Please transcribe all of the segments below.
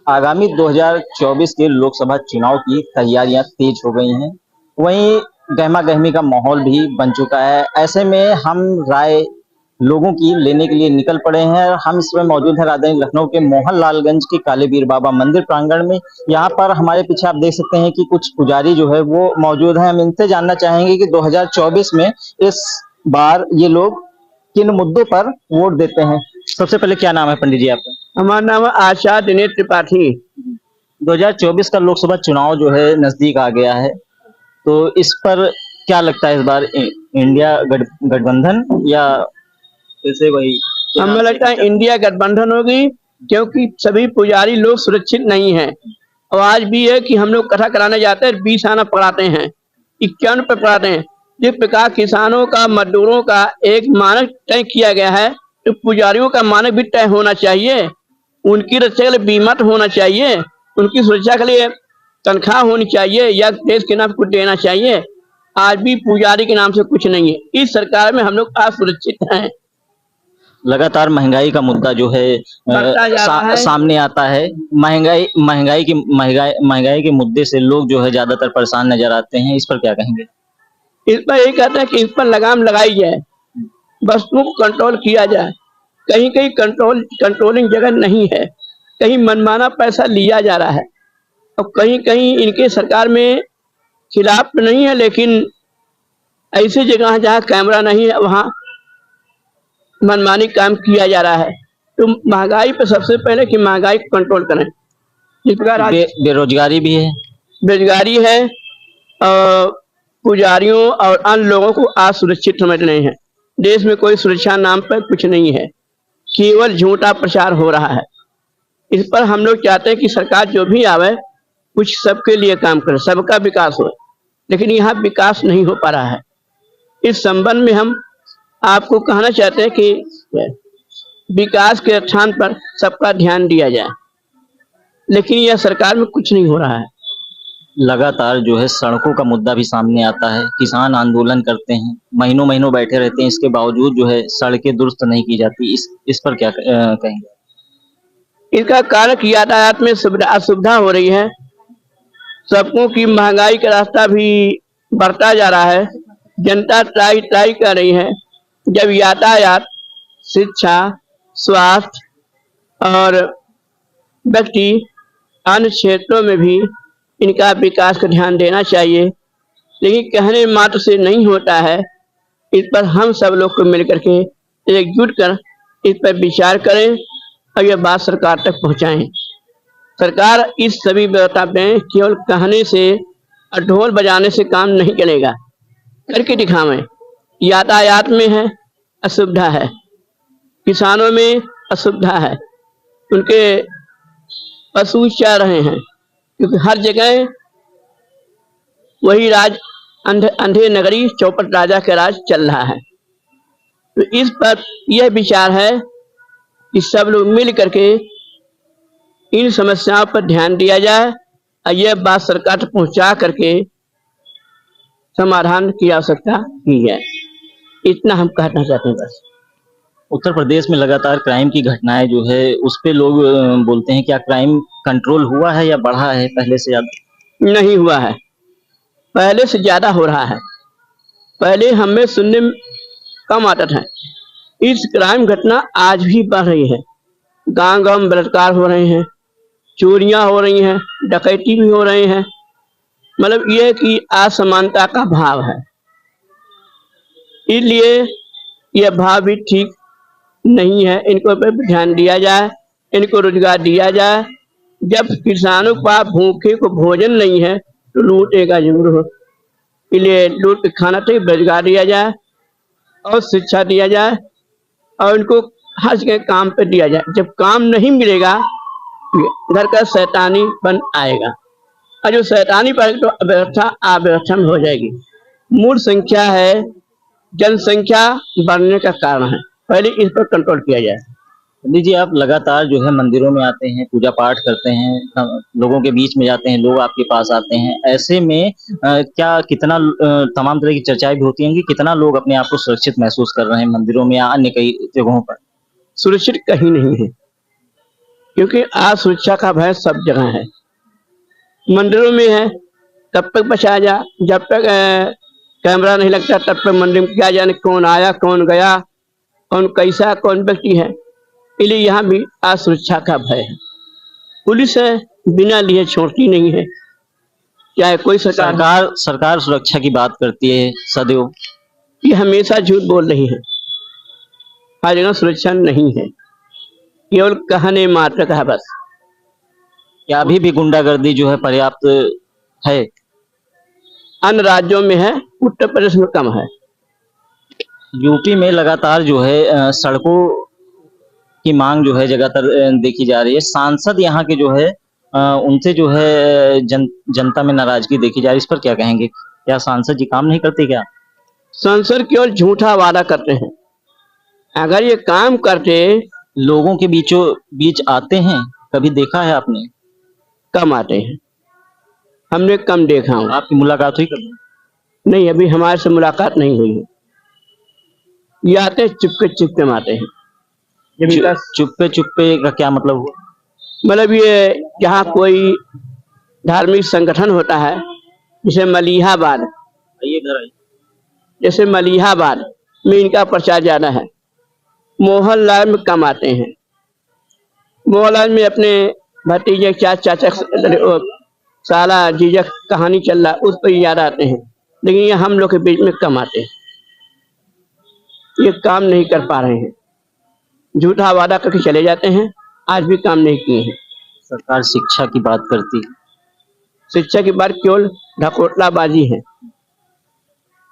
आगामी 2024 के लोकसभा चुनाव की तैयारियां तेज हो गई हैं। वहीं गहमा-गहमी का माहौल भी बन चुका है। ऐसे में हम राय लोगों की लेने के लिए निकल पड़े हैं। हम इस समय मौजूद हैं राजधानी लखनऊ के मोहनलालगंज के कालीवीर बाबा मंदिर प्रांगण में। यहाँ पर हमारे पीछे आप देख सकते हैं कि कुछ पुजारी जो है वो मौजूद हैं। हम इनसे जानना चाहेंगे कि 2024 में इस बार ये लोग किन मुद्दों पर वोट देते हैं। सबसे पहले क्या नाम है पंडित जी आपका? हमारा नाम है आशा दिनेश त्रिपाठी। 2024 का लोकसभा चुनाव जो है नजदीक आ गया है, तो इस पर क्या लगता है इस बार इंडिया गठबंधन या फिर से वही? हमें लगता है इंडिया गठबंधन होगी, क्योंकि सभी पुजारी लोग सुरक्षित नहीं हैं। और आज भी है कि हम लोग कथा कराने जाते हैं, 20 आना पढ़ाते हैं, 51 पे पढ़ाते हैं। जिस प्रकार किसानों का, मजदूरों का एक मानक तय किया गया है, तो पुजारियों का मानक भी तय होना चाहिए। उनकी रक्षा के लिए बीमा तो होना चाहिए, उनकी सुरक्षा के लिए तनख्वाह होनी चाहिए, या देश के नाम कुछ देना चाहिए। आज भी पुजारी के नाम से कुछ नहीं है। इस सरकार में हम लोग असुरक्षित हैं। लगातार महंगाई का मुद्दा जो है सामने आता है। महंगाई के मुद्दे से लोग जो है ज्यादातर परेशान नजर आते हैं। इस पर क्या कहेंगे? इस पर यही कहते हैं कि इस पर लगाम लगाई जाए, वस्तुओं को कंट्रोल किया जाए। कहीं कहीं कंट्रोलिंग जगह नहीं है, कहीं मनमाना पैसा लिया जा रहा है, और कहीं कहीं इनके सरकार में खिलाफ तो नहीं है, लेकिन ऐसी जगह जहाँ कैमरा नहीं है वहाँ मनमानी काम किया जा रहा है। तो महंगाई पे सबसे पहले कि महंगाई को कंट्रोल करें। जिस प्रकार बेरोजगारी भी है, बेरोजगारी है, और पुजारियों और अन्य लोगों को असुरक्षित समझ रहे हैं। देश में कोई सुरक्षा नाम पर कुछ नहीं है, केवल झूठा प्रचार हो रहा है। इस पर हम लोग चाहते हैं कि सरकार जो भी आवे कुछ सबके लिए काम करे, सबका विकास हो, लेकिन यहाँ विकास नहीं हो पा रहा है। इस संबंध में हम आपको कहना चाहते हैं कि विकास के स्थान पर सबका ध्यान दिया जाए, लेकिन यह सरकार में कुछ नहीं हो रहा है। लगातार जो है सड़कों का मुद्दा भी सामने आता है। किसान आंदोलन करते हैं, महीनों महीनों बैठे रहते हैं, इसके बावजूद जो है सड़कें दुरुस्त नहीं की जाती। इस पर क्या कहेंगे? इसका कारण कि यातायात में असुविधा हो रही है, सबकों की महंगाई का रास्ता भी बढ़ता जा रहा है। जनता ट्राई कर रही है। जब यातायात, शिक्षा, स्वास्थ्य और व्यक्ति अन्य क्षेत्रों में भी इनका विकास का ध्यान देना चाहिए, लेकिन कहने मात्र से नहीं होता है। इस पर हम सब लोग को मिलकर के एकजुट कर इस पर विचार करें और यह बात सरकार तक पहुंचाएं। सरकार इस सभी व्यवस्था में केवल कहने से और ढोल बजाने से काम नहीं चलेगा, करके दिखावें। यातायात में है असुविधा है, किसानों में असुविधा है, उनके पशु चल रहे हैं, क्योंकि हर जगह वही राज अंधे नगरी चौपट राजा का राज चल रहा है। तो इस पर यह विचार है कि सब लोग मिल करके इन समस्याओं पर ध्यान दिया जाए और यह बात सरकार तक पहुंचा करके समाधान की आवश्यकता की है। इतना हम कहना चाहते हैं बस। उत्तर प्रदेश में लगातार क्राइम की घटनाएं जो है उस पे लोग बोलते हैं, क्या क्राइम कंट्रोल हुआ है या बढ़ा है पहले से ज्यादा? नहीं हुआ है, पहले से ज्यादा हो रहा है। पहले हमें सुनने में कम आता था, इस क्राइम घटना आज भी बढ़ रही है। गांव गांव में बलात्कार हो रहे हैं, चोरियां हो रही हैं, डकैती भी हो रहे हैं। मतलब यह कि असमानता का भाव है, इसलिए यह भाव भी ठीक नहीं है। इनको पर ध्यान दिया जाए, इनको रोजगार दिया जाए। जब किसानों का भूखे को भोजन नहीं है तो लूटेगा जरूर हो, इसलिए लूट के खाना चाहिए, रोजगार दिया जाए और शिक्षा दिया जाए और इनको हर जगह काम पे दिया जाए। जब काम नहीं मिलेगा घर का शैतानी बन आएगा, और जो शैतानी बन तो अव्यवस्था में हो जाएगी। मूल संख्या है, जनसंख्या बढ़ने का कारण है, पहले इस पर कंट्रोल किया जाए। पंडित जी, आप लगातार जो है मंदिरों में आते हैं, पूजा पाठ करते हैं, लोगों के बीच में जाते हैं, लोग आपके पास आते हैं। ऐसे में क्या कितना तमाम तरह की चर्चाएं भी होती हैं कि कितना लोग अपने आप को सुरक्षित महसूस कर रहे हैं मंदिरों में या अन्य कई जगहों पर? सुरक्षित कहीं नहीं है। क्योंकि असुरक्षा का भय सब जगह है। मंदिरों में है, तब तक बचा जा, जब तक कैमरा नहीं लगता तब तक मंदिर में क्या जाने कौन आया कौन गया, कौन कैसा कौन व्यक्ति है। इसलिए यहाँ भी असुरक्षा का भय है। पुलिस है बिना लिए छोड़ती नहीं है, चाहे कोई सरकार सरकार सुरक्षा की बात करती है सदैव। ये हमेशा झूठ बोल रही है। हर जगह सुरक्षा नहीं है, केवल कहने मात्र का है बस। क्या अभी भी गुंडागर्दी जो है पर्याप्त है? अन्य राज्यों में है, उत्तर प्रदेश में कम है। यूपी में लगातार जो है सड़कों की मांग जो है लगातार देखी जा रही है। सांसद यहाँ के जो है उनसे जो है जनता में नाराजगी देखी जा रही है। इस पर क्या कहेंगे? क्या सांसद जी काम नहीं करते क्या? सांसद केवल झूठा वादा करते हैं। अगर ये काम करते, लोगों के बीचों बीच आते हैं, कभी देखा है आपने? कम आते हैं, हमने कम देखा हूँ। आपकी मुलाकात हुई कभी? नहीं, अभी हमारे से मुलाकात नहीं हुई है। ये आते हैं चुपके चुपके में आते हैं। चुप्पे चुप्पे का क्या मतलब हुआ? मतलब ये जहाँ कोई धार्मिक संगठन होता है, जैसे मलिहाबाद, ये घर है। जैसे मलिहाबाद में इनका प्रचार ज्यादा है। मोहनलाल में कम आते हैं। मोहनलाल में अपने भतीजे चाचा साला जीजा कहानी चल रहा, उस पर याद आते हैं, लेकिन ये हम लोग के बीच में कम आते हैं। ये काम नहीं कर पा रहे हैं, झूठा वादा करके चले जाते हैं, आज भी काम नहीं किए हैं। सरकार शिक्षा की बात करती है, शिक्षा की बात केवल ढकोसलाबाजी है।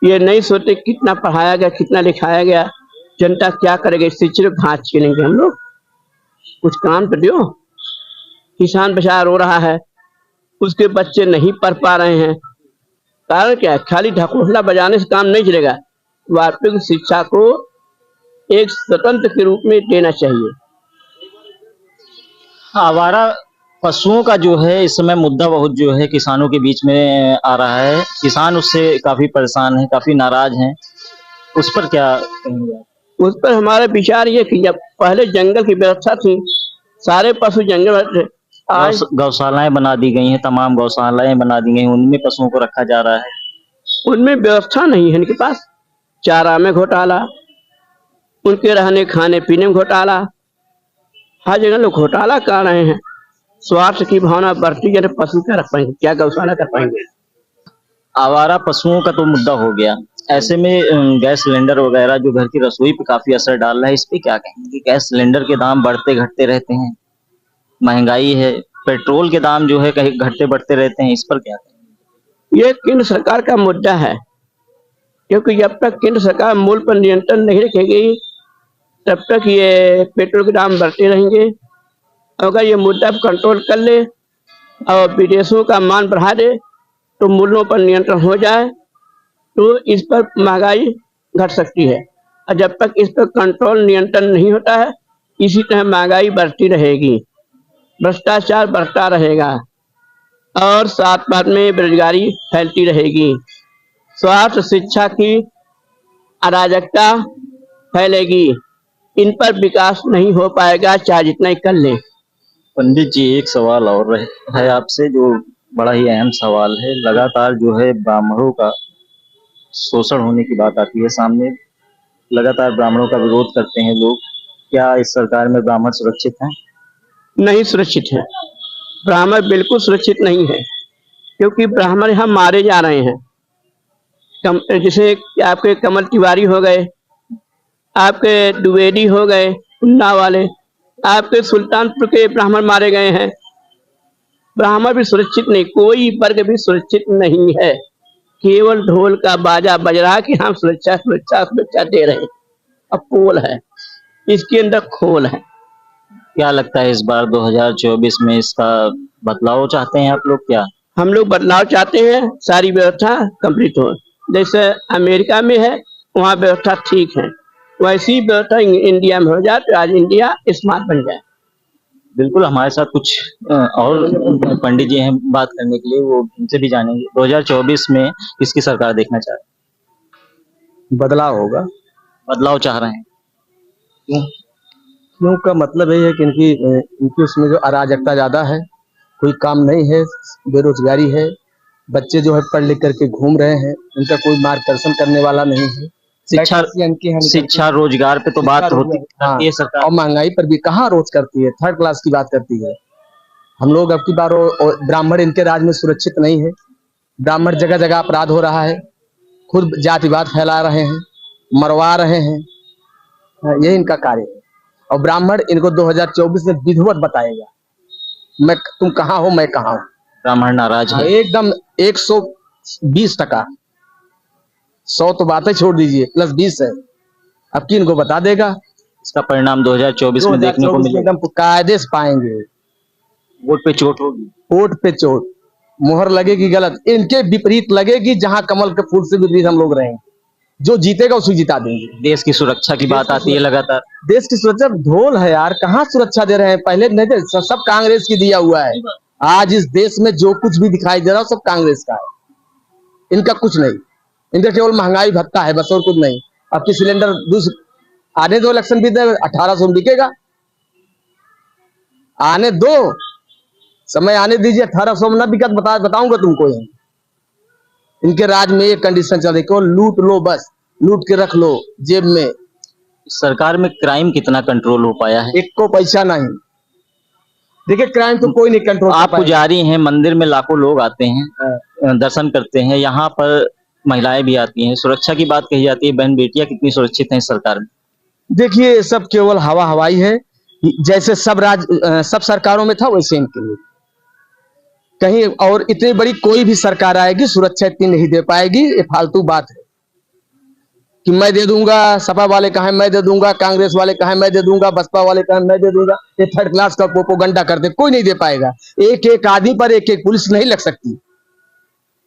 ये नहीं सोचते कितना पढ़ाया गया, कितना लिखाया गया, जनता क्या करेगी। सिर्फ घास छीनेंगे हम लोग, कुछ काम तो दो। किसान बेचारा रो रहा है, उसके बच्चे नहीं पढ़ पा रहे हैं, कारण क्या है? खाली ढकोसला बजाने से काम नहीं चलेगा। वास्तविक शिक्षा को एक स्वतंत्र के रूप में देना चाहिए। आवारा पशुओं का जो है इस समय मुद्दा बहुत जो है किसानों के बीच में आ रहा है। किसान उससे काफी परेशान हैं, काफी नाराज हैं। उस पर क्या कहेंगे आप? उस पर हमारा विचार ये कि जब पहले जंगल की व्यवस्था थी, सारे पशु जंगल में थे। आज गौशालाएं बना दी गई हैं, तमाम गौशालाएं बना दी गई हैं, उनमें पशुओं को रखा जा रहा है। उनमें व्यवस्था नहीं है इनके पास। चारा में घोटाला, उनके रहने खाने पीने में घोटाला, हर जगह लोग घोटाला कर रहे हैं। स्वार्थ की भावना बढ़ती है, पशु क्या रख पाएंगे, क्या गौशाला कर पाएंगे। आवारा पशुओं का तो मुद्दा हो गया, ऐसे में गैस सिलेंडर वगैरह जो घर की रसोई पे काफी असर डाल रहा है, इस पे क्या कहेंगे? गैस सिलेंडर के दाम बढ़ते घटते रहते हैं, महंगाई है, पेट्रोल के दाम जो है कहीं घटते बढ़ते रहते हैं, इस पर क्या कहेंगे? ये केंद्र सरकार का मुद्दा है, क्योंकि जब तक केंद्र सरकार मूल्य पर नियंत्रण नहीं रखेगी तब तक ये पेट्रोल के दाम बढ़ते रहेंगे। अगर ये मुद्दा कंट्रोल कर ले और विदेशों का मान बढ़ा दे तो मूल्यों पर नियंत्रण हो जाए तो इस पर महंगाई घट सकती है। और जब तक इस पर कंट्रोल नियंत्रण नहीं होता है, इसी तरह महंगाई बढ़ती रहेगी, भ्रष्टाचार बढ़ता रहेगा और साथ साथ में बेरोजगारी फैलती रहेगी, स्वास्थ्य शिक्षा की अराजकता फैलेगी। इन पर विकास नहीं हो पाएगा चाहे जितना ही कर लें। पंडित जी, एक सवाल और है आपसे जो बड़ा ही अहम सवाल है। लगातार जो है ब्राह्मणों का शोषण होने की बात आती है सामने, लगातार ब्राह्मणों का विरोध करते हैं लोग। क्या इस सरकार में ब्राह्मण सुरक्षित हैं? नहीं सुरक्षित है, ब्राह्मण बिल्कुल सुरक्षित नहीं है, क्योंकि ब्राह्मण यहाँ मारे जा रहे हैं। जैसे आपके कमल तिवारी हो गए, आपके द्विवेदी हो गए, उन्ना वाले, आपके सुल्तानपुर के ब्राह्मण मारे गए हैं। ब्राह्मण भी सुरक्षित नहीं, कोई वर्ग भी सुरक्षित नहीं है। केवल ढोल का बाजा बज रहा कि हम सुरक्षा सुरक्षा सुरक्षा दे रहे हैं। अब पोल है, इसके अंदर खोल है। क्या लगता है इस बार 2024 में इसका बदलाव चाहते हैं आप लोग? क्या हम लोग बदलाव चाहते हैं, सारी व्यवस्था कंप्लीट हो। जैसे अमेरिका में है वहाँ व्यवस्था ठीक है, वैसी व्यवस्था इंडिया में हो जाए तो आज इंडिया स्मार्ट बन जाए। बिल्कुल, हमारे साथ कुछ और पंडित जी हैं बात करने के लिए, वो उनसे भी जानेंगे 2024 में किसकी सरकार देखना चाह रहे हैं? बदलाव होगा। बदलाव चाह रहे हैं, क्यों? सुरक्षियों का मतलब यही है कि इनकी उसमें जो अराजकता ज्यादा है, कोई काम नहीं है, बेरोजगारी है, बच्चे जो है पढ़ लिख करके घूम रहे हैं, इनका कोई मार्गदर्शन करने वाला नहीं है। शिक्षा वैकेंसी इनकी है नहीं शिक्षा करती। रोजगार पे तो शिक्षा बात होती रोजगार, हाँ, करती है सरकार। और महंगाई पर भी कहाँ रोज करती है, थर्ड क्लास की बात करती है। हम लोग अब की बार ब्राह्मण इनके राज में सुरक्षित नहीं है। ब्राह्मण जगह जगह अपराध हो रहा है, खुद जातिवाद फैला रहे हैं, मरवा रहे हैं। यही इनका कार्य है। और ब्राह्मण इनको 2024 में विधिवत बताएगा, मैं तुम कहाँ हो, मैं कहाँ हूँ। ब्राह्मण नाराज है। एकदम 120%। 100 तो बातें छोड़ दीजिए, +20 है। अब की इनको बता देगा। इसका परिणाम 2024 में देखने को 2024 में मिलेगा। एकदम कायदे से पाएंगे। वोट पे चोट होगी। वोट पे चोट, मुहर लगेगी गलत, इनके विपरीत लगेगी। जहां कमल के फूल से विपरीत हम लोग रहेंगे, जो जीतेगा उसे जिता देंगे। देश की सुरक्षा की बात आती है लगातार। देश की सुरक्षा ढोल है यार, कहाँ सुरक्षा दे रहे हैं। पहले नहीं थे, सब कांग्रेस की दिया हुआ है। आज इस देश में जो कुछ भी दिखाई दे रहा है सब कांग्रेस का है। इनका कुछ नहीं, इनका केवल महंगाई भत्ता है बस, और कुछ नहीं। अब की सिलेंडर आने दो, इलेक्शन भी 1800 में बिकेगा। आने दो, समय आने दीजिए। 1800 में ना बिका तो बताऊंगा तुमको। इनके राज में एक कंडीशन चल रही, केवल लूट लो, बस लूट के रख लो जेब में। सरकार में क्राइम कितना कंट्रोल हो पाया है? एक को पैसा नहीं। देखिए क्राइम तो कोई नहीं कंट्रोल। आप पुजारी हैं, मंदिर में लाखों लोग आते हैं, दर्शन करते हैं, यहाँ पर महिलाएं भी आती हैं, सुरक्षा की बात कही जाती है, बहन बेटियां कितनी सुरक्षित हैं सरकार में? देखिए सब केवल हवा हवाई है। जैसे सब सरकारों में था वैसे इनके लिए कहीं। और इतनी बड़ी कोई भी सरकार आएगी, सुरक्षा इतनी नहीं दे पाएगी। ये फालतू बात है कि मैं दे दूंगा, सपा वाले कहें मैं दे दूंगा, कांग्रेस वाले कहें मैं दे दूंगा, बसपा वाले कहें मैं दे दूंगा। ये थर्ड क्लास का प्रोपोगंडा करते, कोई नहीं दे पाएगा। एक एक आदमी पर एक एक पुलिस नहीं लग सकती।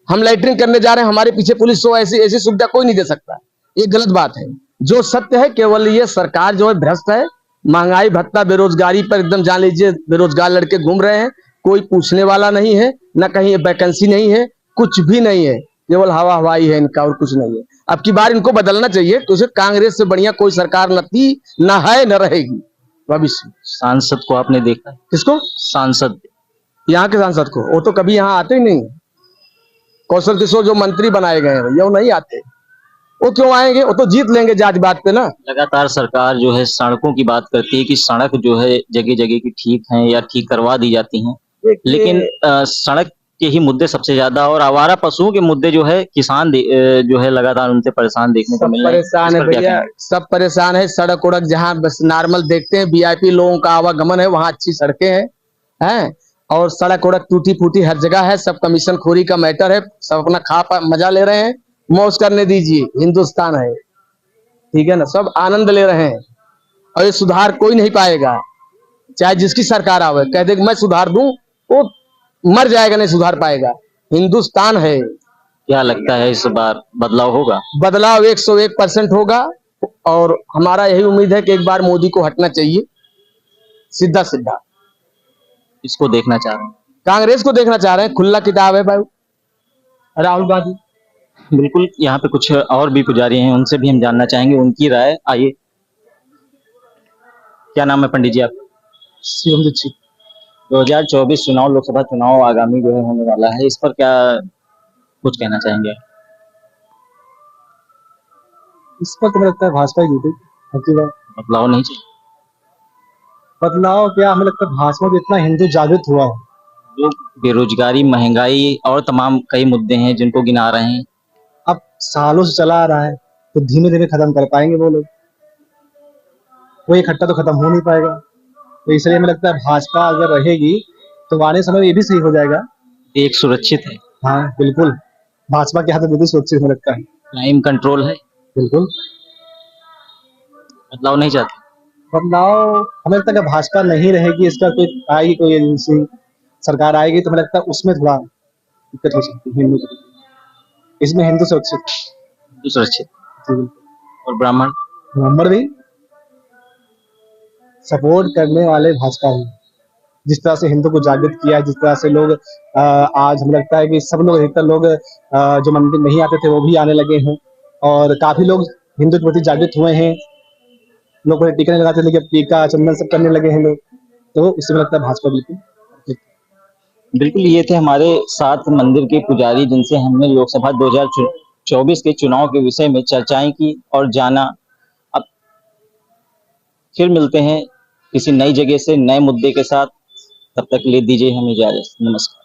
हम लैट्रिन करने जा रहे हैं, हमारे पीछे पुलिस हो, ऐसी ऐसी सुविधा कोई नहीं दे सकता। ये गलत बात है। जो सत्य है, केवल ये सरकार जो है भ्रष्ट है। महंगाई भत्ता, बेरोजगारी पर एकदम जान लीजिए, बेरोजगार लड़के घूम रहे हैं, कोई पूछने वाला नहीं है, ना कहीं वैकेंसी नहीं है, कुछ भी नहीं है, केवल हवा हवाई है इनका, और कुछ नहीं है। अब की बार इनको बदलना चाहिए, तो उसे कांग्रेस से बढ़िया कोई सरकार न थी, न है, न रहेगी भविष्य। सांसद को आपने देखा? किसको? सांसद, यहाँ के सांसद को? वो तो कभी यहाँ आते ही नहीं। कौशल किशोर जो मंत्री बनाए गए हैं भैया, वो नहीं आते। वो क्यों आएंगे? वो तो जीत लेंगे जात बात पे ना। लगातार सरकार जो है सड़कों की बात करती है कि सड़क जो है जगह जगह की ठीक है या ठीक करवा दी जाती हैं, लेकिन सड़क के ही मुद्दे सबसे ज्यादा, और आवारा पशुओं के मुद्दे जो है किसान जो है लगातार उनसे परेशान देखने को मिल रहे हैं। परेशान है भैया, सब परेशान है। सड़क उड़क जहाँ बस नॉर्मल देखते हैं, वीआईपी लोगों का आवागमन है, वहाँ अच्छी सड़कें हैं, और सड़क उड़क टूटी फूटी हर जगह है। सब कमीशन खोरी का मैटर है, सब अपना खा मजा ले रहे हैं। मौज करने दीजिए, हिंदुस्तान है, ठीक है ना, सब आनंद ले रहे हैं। और ये सुधार कोई नहीं पाएगा, चाहे जिसकी सरकार आवे। कह दे कि मैं सुधार दूं, वो मर जाएगा, नहीं सुधार पाएगा। हिंदुस्तान है। क्या लगता है इस बार बदलाव होगा? बदलाव 101% होगा, और हमारा यही उम्मीद है कि एक बार मोदी को हटना चाहिए, सीधा सीधा। इसको देखना चाह रहे हैं? कांग्रेस को देखना चाह रहे हैं। खुला किताब है भाई, राहुल गांधी। बिल्कुल। यहाँ पे कुछ और भी पुजारी हैं, उनसे भी हम जानना चाहेंगे उनकी राय। आइए, क्या नाम है पंडित जी आपका? शिवम दीक्षित। 2024 चुनाव, लोकसभा चुनाव आगामी जो है होने वाला है, इस पर क्या कुछ कहना चाहेंगे? इस पर तो मुझे लगता है भाजपा ही जीतेगी। बदलाव नहीं चाहिए? बदलाव क्या, हमें लगता है भाजपा में इतना हिंदू जागृत हुआ है। जो बेरोजगारी, महंगाई और तमाम कई मुद्दे हैं जिनको गिना रहे हैं, अब सालों से चला आ रहा है, तो धीमे धीमे खत्म कर पाएंगे वो लोग। वो इकट्ठा तो खत्म हो नहीं पाएगा। तो इसलिए हमें लगता है भाजपा अगर रहेगी तो आने समय में ये भी सही हो जाएगा। एक सुरक्षित है। हाँ बिल्कुल, भाजपा के हाथ में बिल्कुल सुरक्षित हमें लगता है। क्राइम कंट्रोल है। बिल्कुल। बदलाव नहीं चाहते? बदलाव हमें लगता है कि भाजपा नहीं रहेगी, इसका कोई आएगी, कोई एजेंसी सरकार आएगी, तो हमें लगता है उसमें थोड़ा दिक्कत हो सकती है। हिंदू, इसमें हिंदू सुरक्षित और ब्राह्मण भी सपोर्ट करने वाले भाजपा ही। जिस तरह से हिंदू को जागृत किया है, जिस तरह से लोग आज हमें लगता है कि सब लोग, अधिकतर लोग जो मंदिर नहीं आते थे वो भी आने लगे हैं, और काफी लोग हिंदू के प्रति जागृत हुए हैं। लोग पहले टीका नहीं लगाते थे, लेकिन अब टीका चंदन सब करने लगे हैं लोग, तो उससे मुझे लगता है भाजपा बिल्कुल। बिल्कुल, ये थे हमारे साथ मंदिर के पुजारी जिनसे हमने लोकसभा 2024 के चुनाव के विषय में चर्चाएं की और जाना। अब फिर मिलते हैं किसी नई जगह से नए मुद्दे के साथ, तब तक के लिए दीजिए हमें इजाजत। नमस्कार।